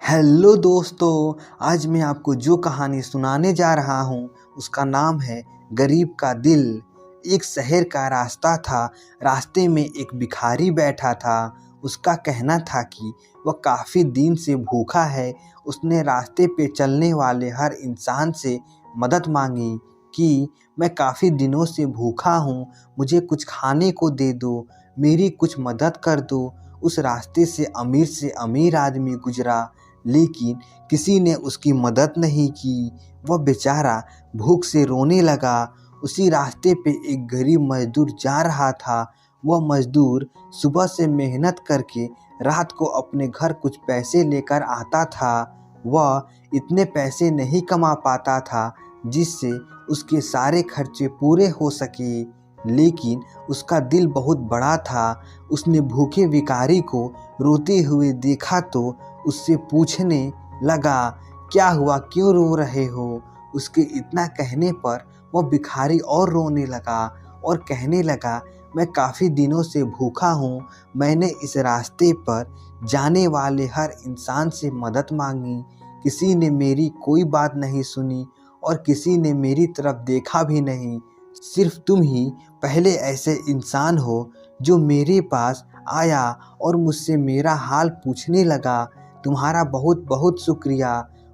Hello दोस्तों, आज मैं आपको जो कहानी सुनाने जा रहा हूँ उसका नाम है गरीब का दिल। एक शहर का रास्ता था। रास्ते में एक भिखारी बैठा था। उसका कहना था कि वह काफ़ी दिन से भूखा है। उसने रास्ते पे चलने वाले हर इंसान से मदद मांगी कि मैं काफ़ी दिनों से भूखा हूँ, मुझे कुछ खाने को दे दो, मेरी कुछ मदद कर दो। उस रास्ते से अमीर आदमी गुजरा, लेकिन किसी ने उसकी मदद नहीं की। वह बेचारा भूख से रोने लगा। उसी रास्ते पे एक गरीब मजदूर जा रहा था। वह मजदूर सुबह से मेहनत करके रात को अपने घर कुछ पैसे लेकर आता था। वह इतने पैसे नहीं कमा पाता था जिससे उसके सारे खर्चे पूरे हो सके, लेकिन उसका दिल बहुत बड़ा था। उसने भूखे भिखारी को रोते हुए देखा तो उससे पूछने लगा, क्या हुआ, क्यों रो रहे हो? उसके इतना कहने पर वह भिखारी और रोने लगा और कहने लगा, मैं काफ़ी दिनों से भूखा हूँ। मैंने इस रास्ते पर जाने वाले हर इंसान से मदद मांगी, किसी ने मेरी कोई बात नहीं सुनी और किसी ने मेरी तरफ देखा भी नहीं। सिर्फ तुम ही पहले ऐसे इंसान हो जो मेरे पास आया और मुझसे मेरा हाल पूछने लगा। तुम्हारा बहुत बहुत शुक्रिया।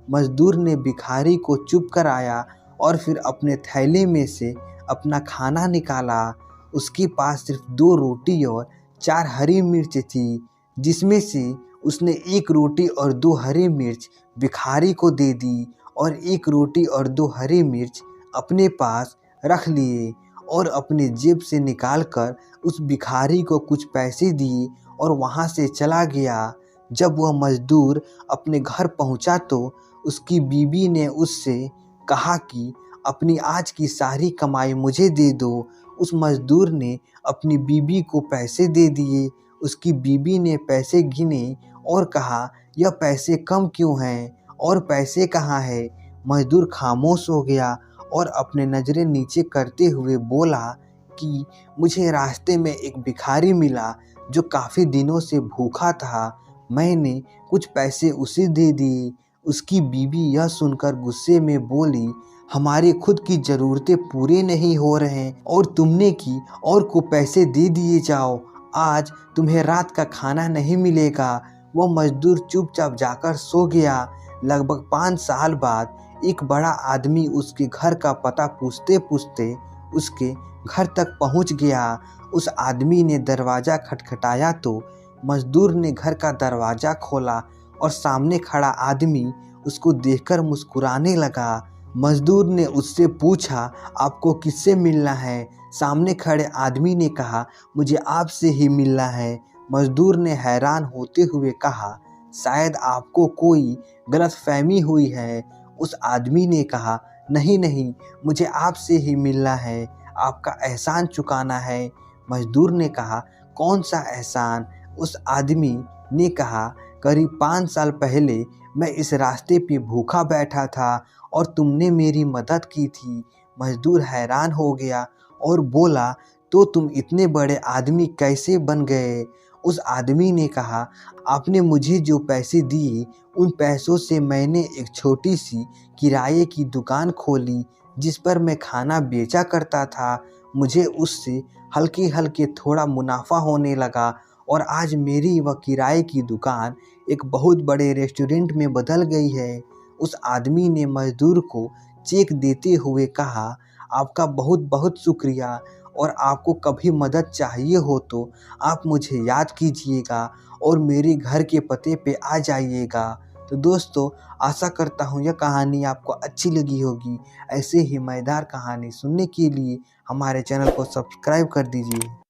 मजदूर ने भिखारी को चुप कराया और फिर अपने थैले में से अपना खाना निकाला। उसके पास सिर्फ 2 रोटी और 4 हरी मिर्च थी, जिसमें से उसने 1 रोटी और 2 हरी मिर्च भिखारी को दे दी और 1 रोटी और 2 हरी मिर्च अपने पास रख लिए और अपने जेब से निकालकर उस भिखारी को कुछ पैसे दिए और वहाँ से चला गया। जब वह मजदूर अपने घर पहुँचा तो उसकी बीवी ने उससे कहा कि अपनी आज की सारी कमाई मुझे दे दो। उस मजदूर ने अपनी बीवी को पैसे दे दिए। उसकी बीवी ने पैसे गिने और कहा, यह पैसे कम क्यों हैं और पैसे कहाँ है? मजदूर खामोश हो गया और अपने नज़रें नीचे करते हुए बोला कि मुझे रास्ते में एक भिखारी मिला जो काफ़ी दिनों से भूखा था। मैंने कुछ पैसे उसे दे दिए। उसकी बीवी यह सुनकर गुस्से में बोली, हमारी खुद की ज़रूरतें पूरे नहीं हो रहे और तुमने की और को पैसे दे दिए जाओ, आज तुम्हें रात का खाना नहीं मिलेगा। वह मजदूर चुपचाप जाकर सो गया। लगभग 5 साल बाद एक बड़ा आदमी उसके घर का पता पूछते पूछते उसके घर तक पहुंच गया। उस आदमी ने दरवाज़ा खटखटाया तो मजदूर ने घर का दरवाज़ा खोला और सामने खड़ा आदमी उसको देखकर मुस्कुराने लगा। मजदूर ने उससे पूछा, आपको किससे मिलना है? सामने खड़े आदमी ने कहा, मुझे आपसे ही मिलना है। मजदूर ने हैरान होते हुए कहा, शायद आपको कोई गलतफहमी हुई है। उस आदमी ने कहा, नहीं नहीं, मुझे आपसे ही मिलना है, आपका एहसान चुकाना है। मजदूर ने कहा, कौन सा एहसान? उस आदमी ने कहा, करीब 5 साल पहले मैं इस रास्ते पे भूखा बैठा था और तुमने मेरी मदद की थी। मजदूर हैरान हो गया और बोला, तो तुम इतने बड़े आदमी कैसे बन गए? उस आदमी ने कहा, आपने मुझे जो पैसे दिए उन पैसों से मैंने एक छोटी सी किराए की दुकान खोली जिस पर मैं खाना बेचा करता था। मुझे उससे हल्के हल्के थोड़ा मुनाफा होने लगा और आज मेरी वह किराए की दुकान एक बहुत बड़े रेस्टोरेंट में बदल गई है। उस आदमी ने मजदूर को चेक देते हुए कहा, आपका बहुत बहुत शुक्रिया और आपको कभी मदद चाहिए हो तो आप मुझे याद कीजिएगा और मेरे घर के पते पे आ जाइएगा। तो दोस्तों, आशा करता हूँ यह कहानी आपको अच्छी लगी होगी। ऐसे ही मज़ेदार कहानी सुनने के लिए हमारे चैनल को सब्सक्राइब कर दीजिए।